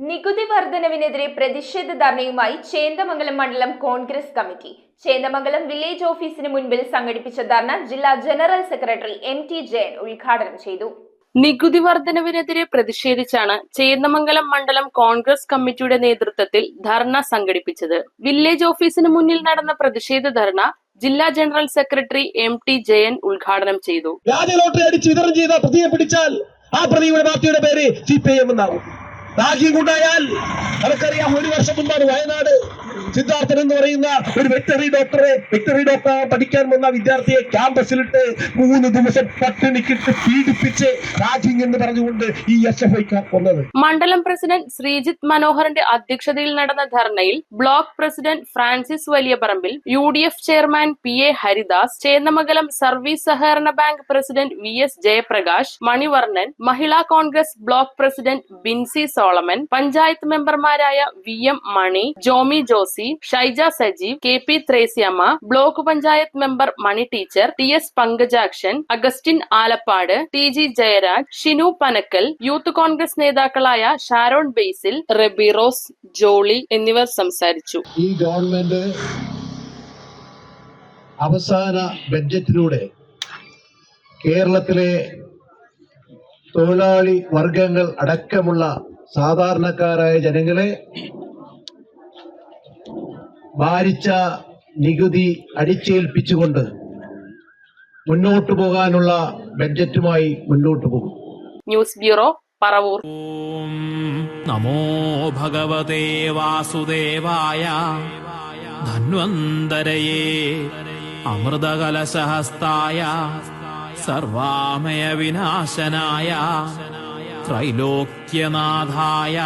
നികുതി വർധനവിനെതിരെ പ്രതിഷേധ ധർണയുമായി ചേന്ദമംഗലം മണ്ഡലം കോൺഗ്രസ് കമ്മിറ്റി ചേന്ദമംഗലം വില്ലേജ് ഓഫീസിന് മുൻപിൽ സംഘടിപ്പിച്ച ധർണ ജില്ലാ ജനറൽ സെക്രട്ടറി MT ജയൻ ഉദ്ഘാടനം ചെയ്തു. നികുതി വർധനവിനെതിരെ പ്രതിഷേധിച്ചാണ് ചേന്ദമംഗലം മണ്ഡലം കോൺഗ്രസ് കമ്മിറ്റിയുടെ നേതൃത്വത്തിൽ ധർണ സംഘടിപ്പിച്ചത്. വില്ലേജ് ഓഫീസിന് മുന്നിൽ നടന്ന പ്രതിഷേധ ധർണ ജില്ലാ ജനറൽ സെക്രട്ടറി MT ജയൻ ഉദ്ഘാടനം ചെയ്തു. വ്യാജ ലോട്ടറി അടിച്ച് വിതരണം ചെയ്ത പ്രതിയെ പിടിച്ചാൽ ആ പ്രതിയുടെ പാർട്ടിയുടെ പേര് CPIM എന്നാവും. റാഗിംഗ് ഉണ്ടായാൽ നമുക്കറിയാം, 1 വർഷം മുമ്പാണ് വയനാട് സിദ്ധാർത്ഥൻ എന്ന് പറയുന്ന ഒരു വെറ്ററി ഡോക്ടറെ പഠിക്കാൻ വന്ന വിദ്യാർത്ഥിയെ ക്യാമ്പസിലിട്ട് 3 ദിവസം പട്ടിണിക്കിട്ട് പീഡിപ്പിച്ച് റാഗിംഗ് എന്ന് പറഞ്ഞുകൊണ്ട് ഈ SFI കൊന്നത്. മണ്ഡലം പ്രസിഡന്റ് ശ്രീജിത്ത് മനോഹറിന്റെ അധ്യക്ഷതയിൽ നടന്ന ധർണയിൽ block president Francis Valiyaparambil, UDF chairman PA Haridas, Chendamangalam service സഹകരണ bank president VS Jayaprakash, Manivarnan, Mahila Congress block president Binsy Solomon, panchayat മെമ്പർമാരായ VM Mani, Jomy Josy, Shaija Sajeev, KP Thresiamma, block panchayat member Mani teacher, TS Pankajakshan, Augustine Alappad, TG Jayaraj, Shinu Panakkal, youth Congress നേതാക്കളായ ഷാരോൺ ബേസിൽ, റബിറോസ്, ജോളി എന്നിവർ സംസാരിച്ചു. ഈ ഗവൺമെന്റ് അവസാന ബഡ്ജറ്റിലൂടെ കേരളത്തിലെ തൊഴിലാളി വർഗങ്ങൾ അടക്കമുള്ള സാധാരണക്കാരായ ജനങ്ങളെ ഭാരിച്ച നികുതി അടിച്ചേൽപ്പിച്ചുകൊണ്ട് മുന്നോട്ടു പോകാനുള്ള ബഡ്ജറ്റുമായി മുന്നോട്ടു പോകും. News bureau, Paravur. നമോ ഭഗവതേ വാസുദേവായ ധന്വന്തരയേ അമൃതകലശഹസ്തായ സർവാമയ വിനാശനായ ത്രൈലോക്യനാഥായ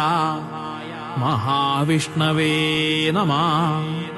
മഹാവിഷ്ണവേ നമഃ.